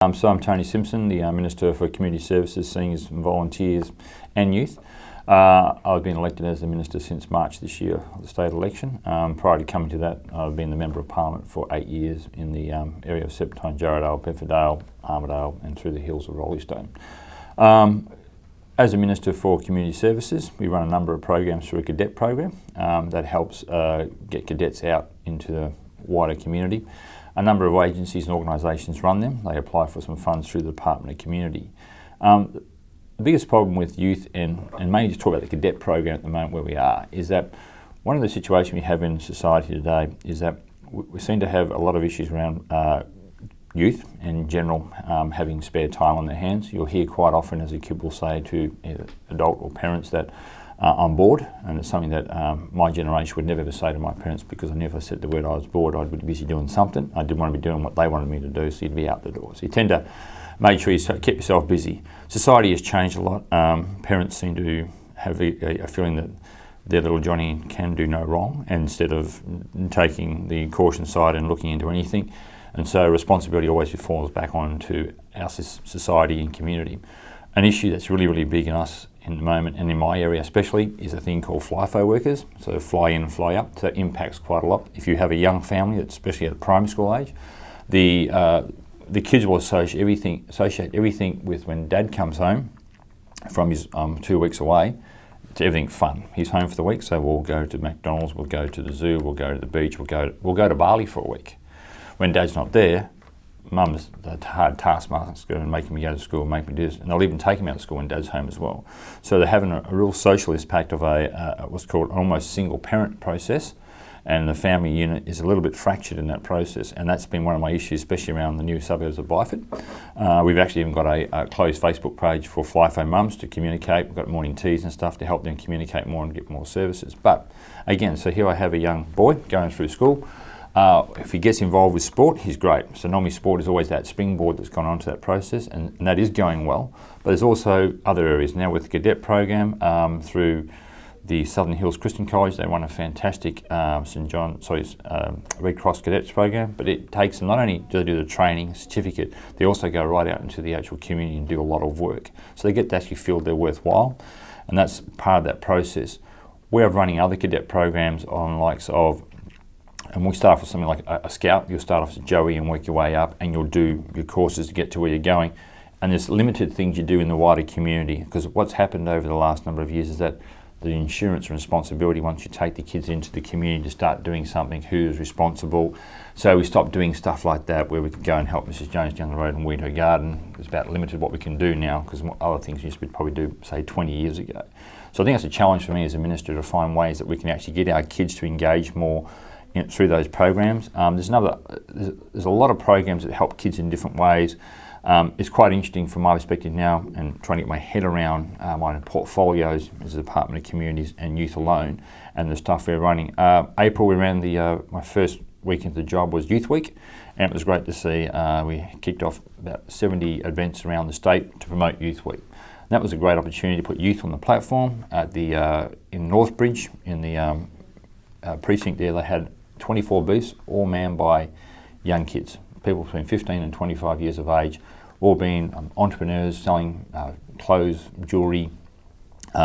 So I'm Tony Simpson, the Minister for Community Services, Seniors and Volunteers and Youth. I've been elected as the Minister since March this year of the state election. Prior to coming to that, I've been the Member of Parliament for 8 years in the area of Serpentine, Jarrahdale, Bedfordale, Armidale and through the hills of Roleystone. As a Minister for Community Services, we run a number of programs through a cadet program that helps get cadets out into the wider community. A number of agencies and organisations run them. They apply for some funds through the Department of Community. The biggest problem with youth, and mainly just talk about the cadet program at the moment where we are, is that one of the situations we have in society today is that we seem to have a lot of issues around youth in general having spare time on their hands. You'll hear quite often as a kid will say to either adult or parents that I'm bored, and it's something that my generation would never ever say to my parents, because I never said the word I was bored. I'd be busy doing something. I didn't want to be doing what they wanted me to do, so you'd be out the door. So you tend to make sure you keep yourself busy. Society has changed a lot. Parents seem to have a feeling that their little Johnny can do no wrong, instead of taking the caution side and looking into anything. And so responsibility always falls back onto our society and community. An issue that's really, really big in us in the moment, and in my area especially, is a thing called FIFO workers, so fly in and fly up. So it impacts quite a lot. If you have a young family, especially at the primary school age, the kids will associate everything with when Dad comes home from his 2 weeks away to everything fun. He's home for the week, so we'll go to McDonald's, we'll go to the zoo, we'll go to the beach, we'll go to Bali for a week. When Dad's not there, Mum's a hard taskmaster and making me go to school, make me do this, and they'll even take him out of school when Dad's home as well. So they're having a real social impact of what's called an almost single parent process, and the family unit is a little bit fractured in that process, and that's been one of my issues, especially around the new suburbs of Byford. We've actually even got a closed Facebook page for FIFO mums to communicate. We've got morning teas and stuff to help them communicate more and get more services. But again, so here I have a young boy going through school. If he gets involved with sport, he's great. So normally sport is always that springboard that's gone on to that process, and that is going well. But there's also other areas. Now with the cadet program, through the Southern Hills Christian College, they run a fantastic Red Cross Cadets program, but it takes them not only to do the training certificate, they also go right out into the actual community and do a lot of work. So they get to actually feel they're worthwhile, and that's part of that process. We're running other cadet programs on likes of, and we start off with something like a scout. You'll start off as Joey and work your way up, and you'll do your courses to get to where you're going. And there's limited things you do in the wider community, because what's happened over the last number of years is that the insurance and responsibility, once you take the kids into the community to start doing something, who's responsible. So we stopped doing stuff like that, where we could go and help Mrs. Jones down the road and weed her garden. It's about limited what we can do now, because other things used to probably do, say, 20 years ago. So I think that's a challenge for me as a minister, to find ways that we can actually get our kids to engage more through those programs. There's a lot of programs that help kids in different ways. It's quite interesting from my perspective now, and trying to get my head around my portfolios as the Department of Communities and Youth alone, and the stuff we're running. April we ran my first week into the job was Youth Week, and it was great to see. We kicked off about 70 events around the state to promote Youth Week. And that was a great opportunity to put youth on the platform. At the in Northbridge, in the precinct there, they had 24 booths, all manned by young kids, people between 15 and 25 years of age, all being entrepreneurs selling clothes, jewellery,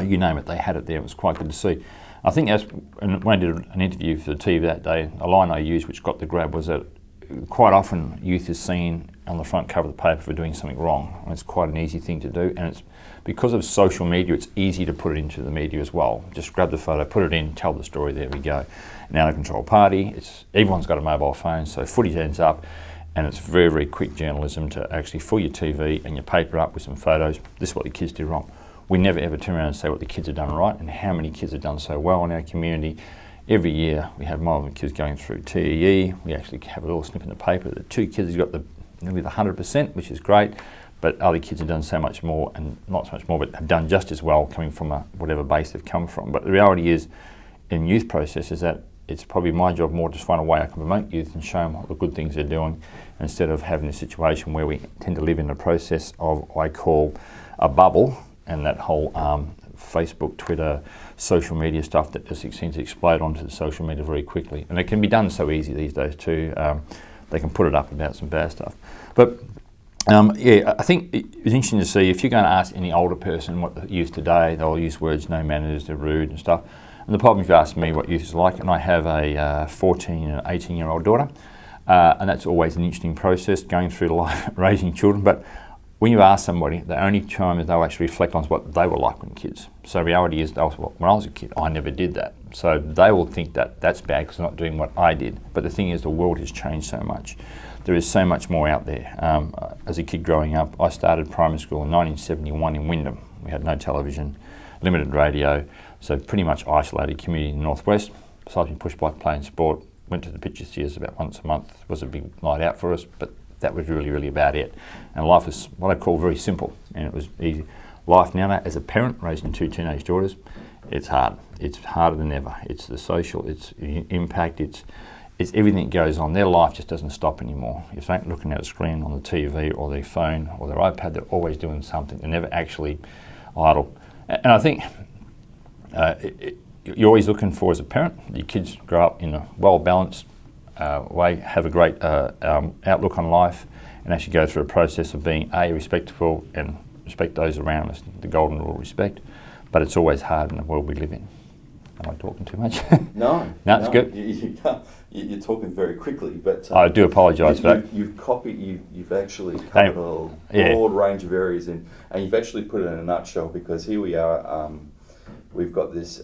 you name it, they had it there. It was quite good to see. I think when I did an interview for the TV that day, a line I used which got the grab was that quite often youth is seen on the front cover of the paper for doing something wrong. And it's quite an easy thing to do, and it's because of social media, it's easy to put it into the media as well. Just grab the photo, put it in, tell the story, there we go. An out-of-control party, everyone's got a mobile phone, so footage ends up, and it's very, very quick journalism to actually fill your TV and your paper up with some photos. This is what the kids did wrong. We never ever turn around and say what the kids have done right, and how many kids have done so well in our community. Every year we have more kids going through TEE. We actually have a little snip in the paper that 2 kids have got nearly the 100%, which is great, but other kids have done so much more, and not so much more, but have done just as well coming from whatever base they've come from. But the reality is, in youth processes, that it's probably my job more to find a way I can promote youth and show them all the good things they're doing, instead of having a situation where we tend to live in a process of what I call a bubble, and that whole Facebook, Twitter, social media stuff that just seems to explode onto the social media very quickly. And it can be done so easy these days too. They can put it up about some bad stuff. But Yeah, I think it was interesting to see if you're going to ask any older person what they use today, they'll use words, no manners, they're rude and stuff. And the problem if you ask me what youth is like, and I have a 14 and 18-year-old daughter, and that's always an interesting process going through life raising children. But when you ask somebody, the only time they'll actually reflect on is what they were like when kids. So reality is, they'll say, well, when I was a kid, I never did that. So they will think that that's bad because I'm not doing what I did. But the thing is, the world has changed so much. There is so much more out there. As a kid growing up, I started primary school in 1971 in Wyndham. We had no television, limited radio, so pretty much isolated community in the northwest. Besides being pushed by playing sport, went to the picture theatres about once a month. It was a big night out for us, but that was really, really about it. And life was what I call very simple, and it was easy. Life now, as a parent raising two teenage daughters, it's hard. It's harder than ever. It's the social, it's the impact, it's everything that goes on. Their life just doesn't stop anymore. If they ain't looking at a screen on the TV or their phone or their iPad, they're always doing something. They're never actually idle. And I think you're always looking for, as a parent, your kids grow up in a well-balanced way, have a great outlook on life, and actually go through a process of being respectful and respect those around us, the golden rule of respect. But it's always hard in the world we live in. Am I talking too much? No, it's good. You're talking very quickly, but I do apologise for that. You've actually covered a broad range of areas, and you've actually put it in a nutshell. Because here we are, we've got this.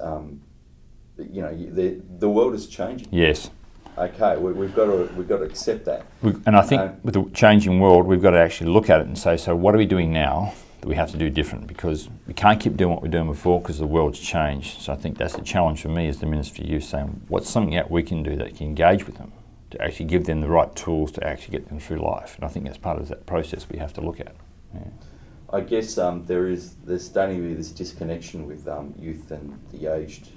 The world is changing. Yes. Okay, we've got to accept that. And I think with the changing world, we've got to actually look at it and say, so what are we doing now that we have to do different? Because we can't keep doing what we're doing before because the world's changed. So I think that's the challenge for me as the Minister for Youth, saying what's something that we can do that can engage with them, to actually give them the right tools to actually get them through life. And I think that's part of that process we have to look at. Yeah. I guess there's starting to be this disconnection with youth and the aged,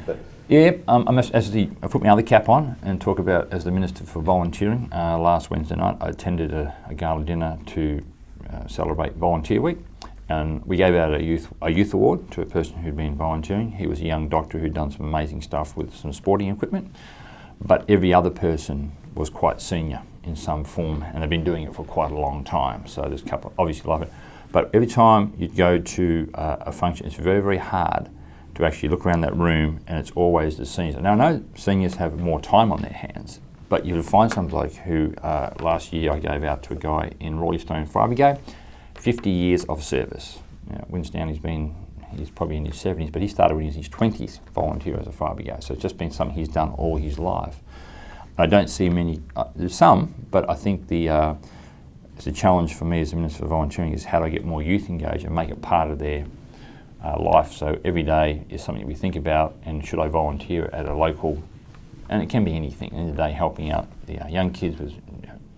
but... Yeah, I put my other cap on and talk about, as the Minister for Volunteering, last Wednesday night I attended a gala dinner to celebrate Volunteer Week, and we gave out a youth award to a person who'd been volunteering. He was a young doctor who'd done some amazing stuff with some sporting equipment, but every other person was quite senior in some form, and they've been doing it for quite a long time. So there's a couple, obviously love it, but every time you go to a function, it's very, very hard to actually look around that room, and it's always the seniors. Now I know seniors have more time on their hands, but you'll find some bloke who, last year I gave out to a guy in Roylstone Fire Brigade, 50 years of service. Winston, he's probably in his 70s, but he started when he was in his 20s, volunteer as a fire brigade. So it's just been something he's done all his life. I don't see many, there's some, but I think it's a challenge for me as a Minister for Volunteering is how do I get more youth engaged and make it part of their life. So every day is something we think about, and should I volunteer at a local, and it can be anything, in the day helping out the young kids with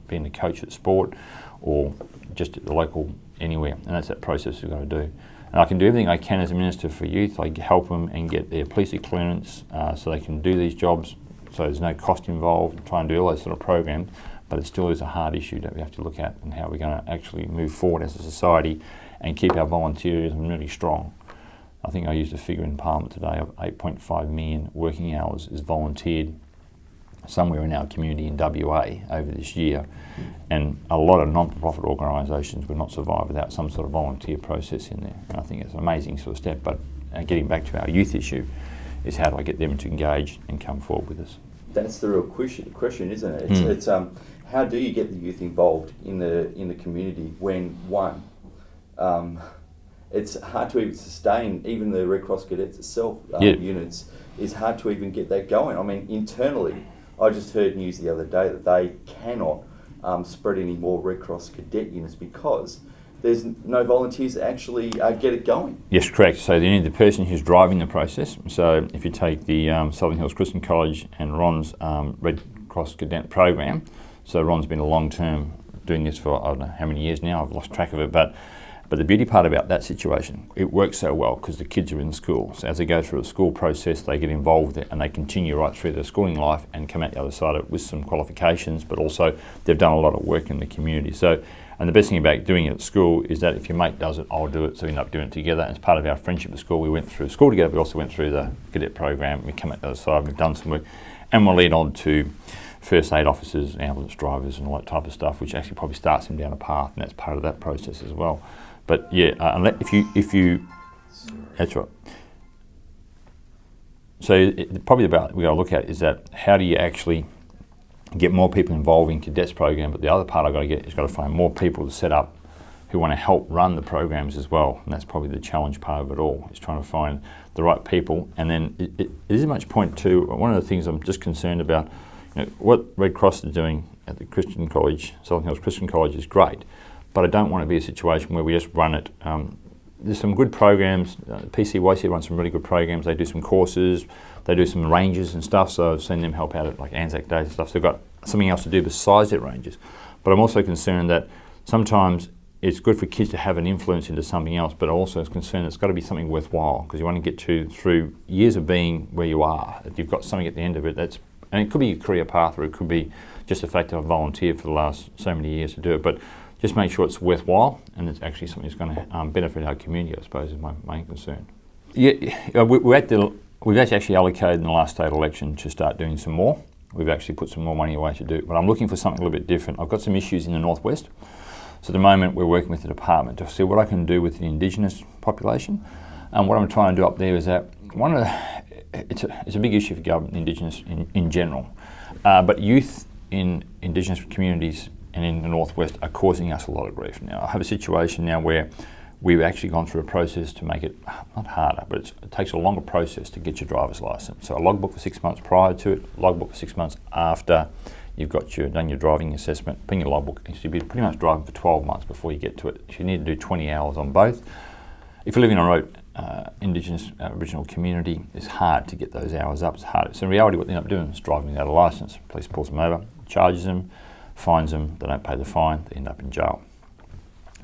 being a coach at sport or just at the local anywhere, and that's that process we've got to do. And I can do everything I can as a Minister for Youth. I help them and get their police clearance so they can do these jobs, so there's no cost involved, try and do all those sort of programs, but it still is a hard issue that we have to look at and how we're going to actually move forward as a society and keep our volunteerism really strong. I think I used a figure in Parliament today of 8.5 million working hours is volunteered somewhere in our community in WA over this year, and a lot of non-profit organisations would not survive without some sort of volunteer process in there. And I think it's an amazing sort of step, but getting back to our youth issue is how do I get them to engage and come forward with us? That's the real question, isn't it? It's how do you get the youth involved in the community when it's hard to even sustain, even the Red Cross Cadets itself, units, is hard to even get that going. I mean, internally, I just heard news the other day that they cannot spread any more Red Cross Cadet units because there's no volunteers to actually get it going. Yes, correct. So you need the person who's driving the process. So if you take the Southern Hills Christian College and Ron's Red Cross Cadet program, so Ron's been a long term doing this for I don't know how many years now, I've lost track of it, but the beauty part about that situation, it works so well because the kids are in school. So as they go through the school process, they get involved with it and they continue right through their schooling life and come out the other side of it with some qualifications, but also they've done a lot of work in the community. So, and the best thing about doing it at school is that if your mate does it, I'll do it. So we end up doing it together. And as part of our friendship at school, we went through school together. We also went through the cadet program. We come out the other side. We've done some work, and we'll lead on to first aid officers, ambulance drivers and all that type of stuff, which actually probably starts them down a path, and that's part of that process as well. But yeah, if you that's right. So probably about we got to look at is that how do you actually get more people involved in cadets program, but the other part I've got to get is got to find more people to set up who want to help run the programs as well, and that's probably the challenge part of it all, is trying to find the right people. And then it isn't much point to, one of the things I'm just concerned about, what Red Cross is doing at the Christian College, Southern Hills Christian College, is great, but I don't want to be a situation where we just run it. There's some good programs. PCYC runs some really good programs. They do some courses, they do some ranges and stuff, so I've seen them help out at like Anzac Days and stuff, so they've got something else to do besides their ranges. But I'm also concerned that sometimes it's good for kids to have an influence into something else, but also is concerned it's got to be something worthwhile, because you want to get through years of being where you are, that you've got something at the end of it that's, and it could be a career path, or it could be just the fact that I've volunteered for the last so many years to do it, but just make sure it's worthwhile and it's actually something that's going to benefit our community, I suppose, is my main concern. Yeah, we've actually allocated in the last state election to start doing some more. We've actually put some more money away to do it, but I'm looking for something a little bit different. I've got some issues in the northwest. So at the moment we're working with the department to see what I can do with the Indigenous population. And what I'm trying to do up there is that it's a big issue for government, Indigenous in general. But youth in Indigenous communities and in the northwest are causing us a lot of grief now. I have a situation now where we've actually gone through a process to make it, not harder, but it takes a longer process to get your driver's license. So a logbook for 6 months prior to it, logbook for 6 months after you've done your driving assessment, bring your logbook, and you'll be pretty much driving for 12 months before you get to it. So you need to do 20 hours on both. If you live in a remote Indigenous Aboriginal community, it's hard to get those hours up. It's hard. So in reality, what they end up doing is driving without a license. Police pulls them over, charges them, fines them, they don't pay the fine, they end up in jail.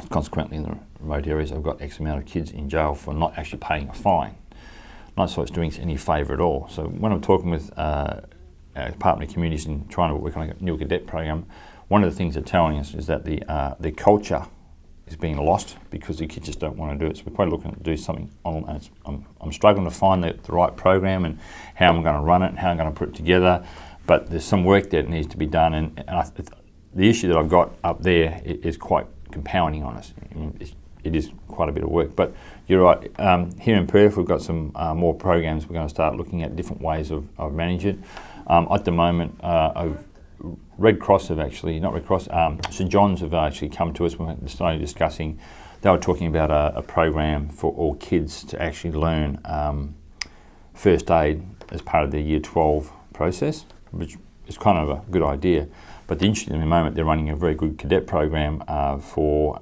Consequently, in the remote areas, I've got X amount of kids in jail for not actually paying a fine. Not so it's doing any favour at all. So when I'm talking with Department of Communities and trying to work on a new cadet program, one of the things they're telling us is that the culture is being lost because the kids just don't want to do it. So we're probably looking to do something on, and I'm struggling to find the right program and how I'm going to run it and how I'm going to put it together. But there's some work that needs to be done, and the issue that I've got up there is quite compounding on us. I mean, it is quite a bit of work. But you're right. Here in Perth, we've got some more programs. We're going to start looking at different ways of managing it. At the moment, Red Cross have actually, not Red Cross, St John's have actually come to us. We're starting discussing, they were talking about a program for all kids to actually learn first aid as part of their Year 12 process, which is kind of a good idea. But the interesting in the moment, they're running a very good cadet program for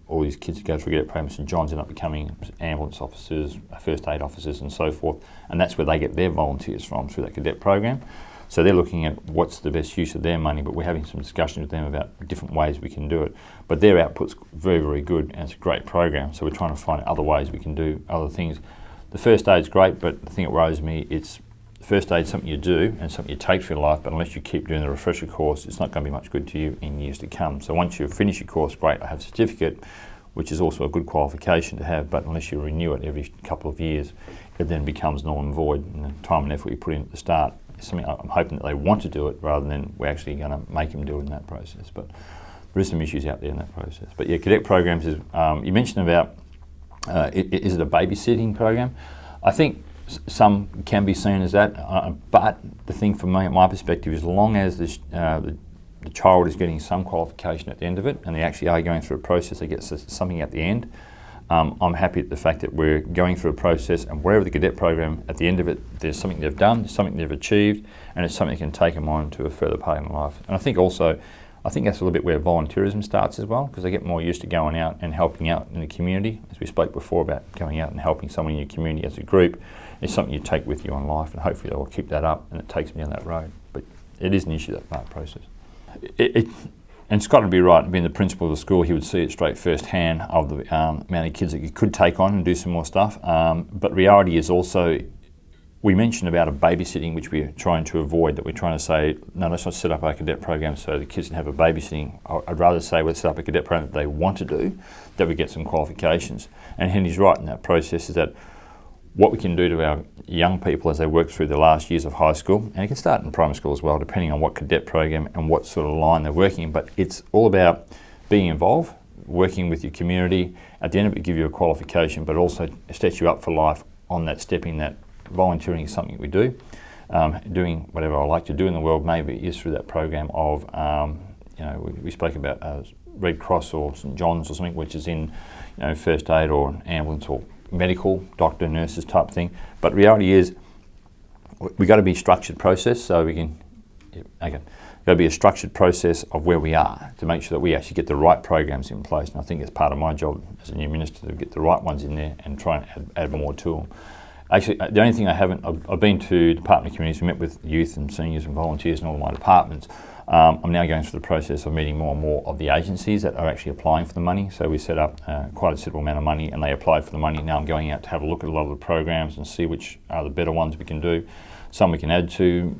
all these kids who go through a cadet program. St John's end up becoming ambulance officers, first aid officers and so forth, and that's where they get their volunteers from, through that cadet program. So they're looking at what's the best use of their money, but we're having some discussions with them about different ways we can do it. But their output's very, very good, and it's a great program, so we're trying to find other ways we can do other things. The first aid's great, but the thing that worries me, it's first aid is something you do and something you take for your life, but unless you keep doing the refresher course, it's not going to be much good to you in years to come. So once you finish your course, great, I have a certificate, which is also a good qualification to have, but unless you renew it every couple of years, it then becomes null and void, and the time and effort you put in at the start is something I'm hoping that they want to do it rather than we're actually going to make them do it in that process. But there is some issues out there in that process. But yeah, cadet programs is, you mentioned about, is it a babysitting program? I think some can be seen as that, but the thing from me, my perspective, is as long as the child is getting some qualification at the end of it, and they actually are going through a process, they get something at the end, I'm happy at the fact that we're going through a process, and wherever the cadet program, at the end of it, there's something they've done, there's something they've achieved, and it's something that can take them on to a further part in life. And I think also, that's a little bit where volunteerism starts as well, because they get more used to going out and helping out in the community. As we spoke before about going out and helping someone in your community as a group, it's something you take with you in life, and hopefully they will keep that up, and it takes them down that road. But it is an issue, that part process. And Scott would be right, being the principal of the school, he would see it straight firsthand of the amount of kids that you could take on and do some more stuff. But reality is also, we mentioned about a babysitting, which we're trying to avoid, that we're trying to say, no, let's not set up a cadet program so the kids can have a babysitting. I'd rather say let's set up a cadet program that they want to do, that we get some qualifications. And Henry's right in that process, is that what we can do to our young people as they work through the last years of high school, and it can start in primary school as well, depending on what cadet program and what sort of line they're working in. But it's all about being involved, working with your community. At the end of it, give you a qualification, but also sets you up for life on that stepping that volunteering is something we do. Doing whatever I like to do in the world maybe is through that program of, we spoke about Red Cross or St John's or something, which is in, first aid or ambulance or medical, doctor, nurses type thing. But reality is, we've got to be a structured process, so we can, got to be a structured process of where we are to make sure that we actually get the right programs in place. And I think it's part of my job as a new minister to get the right ones in there and try and add more to them. Actually, the only thing I've been to Department of Communities, met with youth and seniors and volunteers in all of my departments. I'm now going through the process of meeting more and more of the agencies that are actually applying for the money. So we set up quite a considerable amount of money and they applied for the money. Now I'm going out to have a look at a lot of the programs and see which are the better ones we can do. Some we can add to.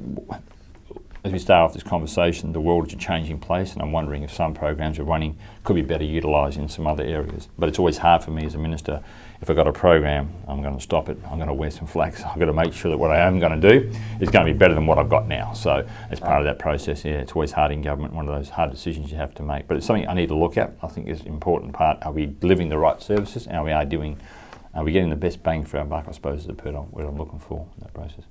As we start off this conversation, the world is a changing place, and I'm wondering if some programs we're running could be better utilised in some other areas. But it's always hard for me as a minister. If I've got a program, I'm going to stop it. I'm going to wear some flags. I've got to make sure that what I am going to do is going to be better than what I've got now. So as part of that process, yeah, it's always hard in government, one of those hard decisions you have to make. But it's something I need to look at. I think it's an important part. Are we delivering the right services? And are we getting the best bang for our buck, I suppose, is the word I'm looking for in that process.